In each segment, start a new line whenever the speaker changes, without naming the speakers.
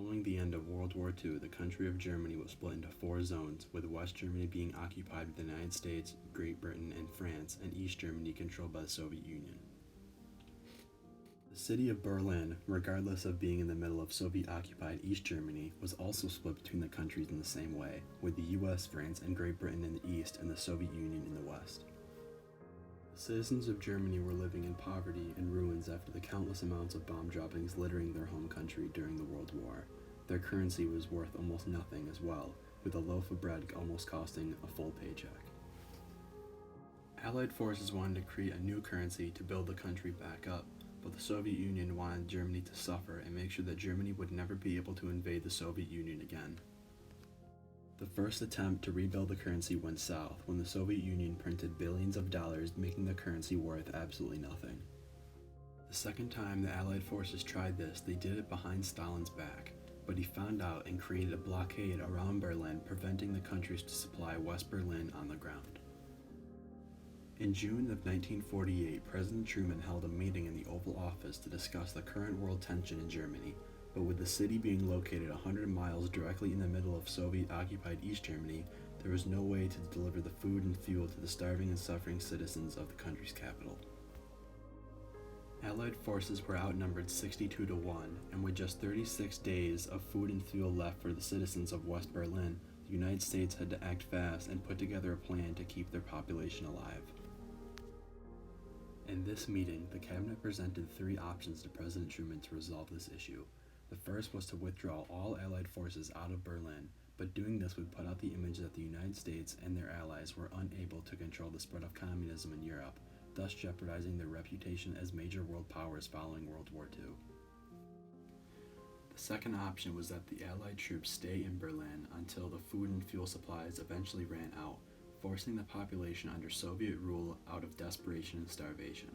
Following the end of World War II, the country of Germany was split into four zones, with West Germany being occupied by the United States, Great Britain, and France, and East Germany controlled by the Soviet Union. The city of Berlin, regardless of being in the middle of Soviet-occupied East Germany, was also split between the countries in the same way, with the US, France, and Great Britain in the east and the Soviet Union in the west. The citizens of Germany were living in poverty and ruins after the countless amounts of bomb droppings littering their home country during the World War. Their currency was worth almost nothing as well, with a loaf of bread almost costing a full paycheck. Allied forces wanted to create a new currency to build the country back up, but the Soviet Union wanted Germany to suffer and make sure that Germany would never be able to invade the Soviet Union again. The first attempt to rebuild the currency went south when the Soviet Union printed billions of dollars, making the currency worth absolutely nothing. The second time the Allied forces tried this, they did it behind Stalin's back, but he found out and created a blockade around Berlin, preventing the countries to supply West Berlin on the ground. In June of 1948, President Truman held a meeting in the Oval Office to discuss the current world tension in Germany, but with the city being located 100 miles directly in the middle of Soviet-occupied East Germany, there was no way to deliver the food and fuel to the starving and suffering citizens of the country's capital. Allied forces were outnumbered 62 to 1, and with just 36 days of food and fuel left for the citizens of West Berlin, the United States had to act fast and put together a plan to keep their population alive. In this meeting, the cabinet presented three options to President Truman to resolve this issue. The first was to withdraw all Allied forces out of Berlin, but doing this would put out the image that the United States and their allies were unable to control the spread of communism in Europe, thus jeopardizing their reputation as major world powers following World War II. The second option was that the Allied troops stay in Berlin until the food and fuel supplies eventually ran out, forcing the population under Soviet rule out of desperation and starvation.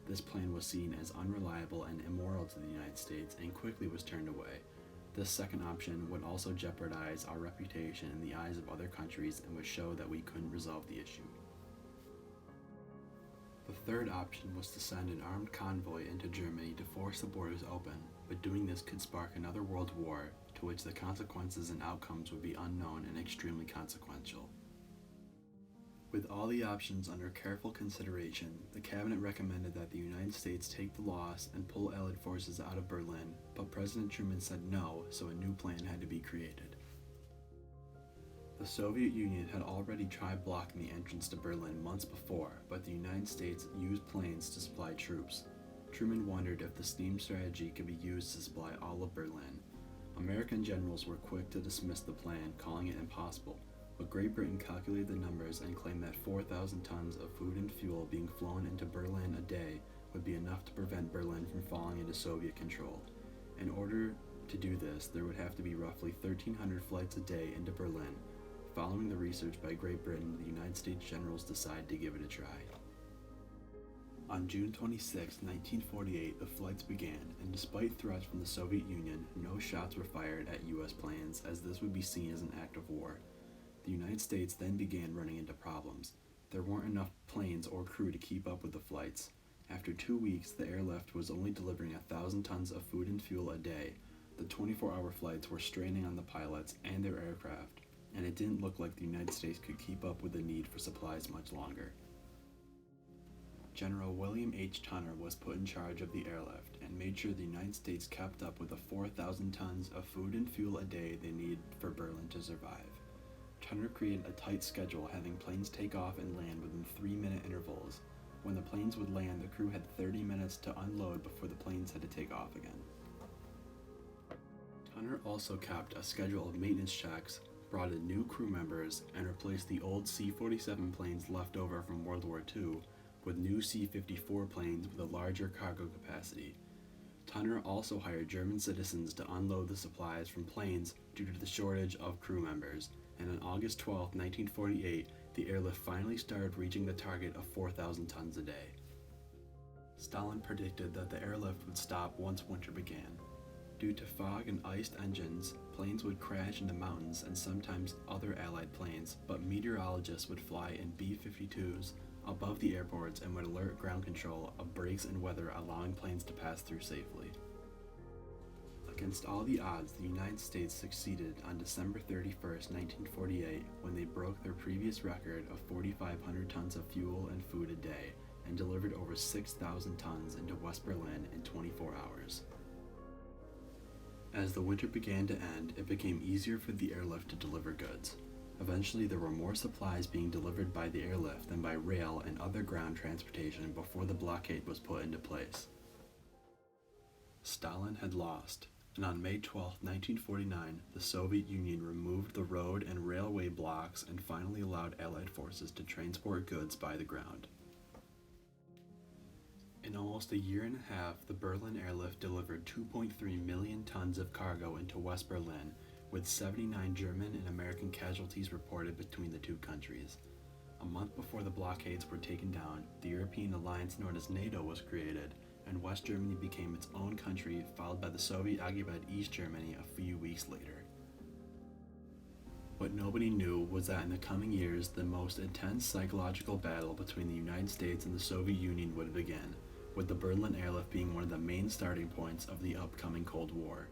This plan was seen as unreliable and immoral to the United States and quickly was turned away. This second option would also jeopardize our reputation in the eyes of other countries and would show that we couldn't resolve the issue. The third option was to send an armed convoy into Germany to force the borders open, but doing this could spark another world war, to which the consequences and outcomes would be unknown and extremely consequential. With all the options under careful consideration, the cabinet recommended that the United States take the loss and pull Allied forces out of Berlin, but President Truman said no, so a new plan had to be created. The Soviet Union had already tried blocking the entrance to Berlin months before, but the United States used planes to supply troops. Truman wondered if the steam strategy could be used to supply all of Berlin. American generals were quick to dismiss the plan, calling it impossible. But Great Britain calculated the numbers and claimed that 4,000 tons of food and fuel being flown into Berlin a day would be enough to prevent Berlin from falling into Soviet control. In order to do this, there would have to be roughly 1,300 flights a day into Berlin. Following the research by Great Britain, the United States generals decided to give it a try. On June 26, 1948, the flights began, and despite threats from the Soviet Union, no shots were fired at US planes, as this would be seen as an act of war. The United States then began running into problems. There weren't enough planes or crew to keep up with the flights. After 2 weeks, the airlift was only delivering 1,000 tons of food and fuel a day. The 24-hour flights were straining on the pilots and their aircraft, and it didn't look like the United States could keep up with the need for supplies much longer. General William H. Tunner was put in charge of the airlift and made sure the United States kept up with the 4,000 tons of food and fuel a day they needed for Berlin to survive. Tunner created a tight schedule, having planes take off and land within 3-minute intervals. When the planes would land, the crew had 30 minutes to unload before the planes had to take off again. Tunner also kept a schedule of maintenance checks, brought in new crew members, and replaced the old C-47 planes left over from World War II with new C-54 planes with a larger cargo capacity. Tunner also hired German citizens to unload the supplies from planes due to the shortage of crew members, and on August 12, 1948, the airlift finally started reaching the target of 4,000 tons a day. Stalin predicted that the airlift would stop once winter began. Due to fog and iced engines, planes would crash into mountains and sometimes other Allied planes, but meteorologists would fly in B-52s above the airports and would alert ground control of breaks in weather, allowing planes to pass through safely. A Against all the odds, the United States succeeded on December 31st, 1948, when they broke their previous record of 4,500 tons of fuel and food a day and delivered over 6,000 tons into West Berlin in 24 hours. As the winter began to end, it became easier for the airlift to deliver goods. Eventually, there were more supplies being delivered by the airlift than by rail and other ground transportation before the blockade was put into place. Stalin had lost, and on May 12, 1949, the Soviet Union removed the road and railway blocks and finally allowed Allied forces to transport goods by the ground. In almost a year and a half, the Berlin airlift delivered 2.3 million tons of cargo into West Berlin, with 79 German and American casualties reported between the two countries. A month before the blockades were taken down, the European alliance known as NATO was created, and West Germany became its own country, followed by the Soviet-occupied East Germany a few weeks later. What nobody knew was that in the coming years, the most intense psychological battle between the United States and the Soviet Union would begin, with the Berlin airlift being one of the main starting points of the upcoming Cold War.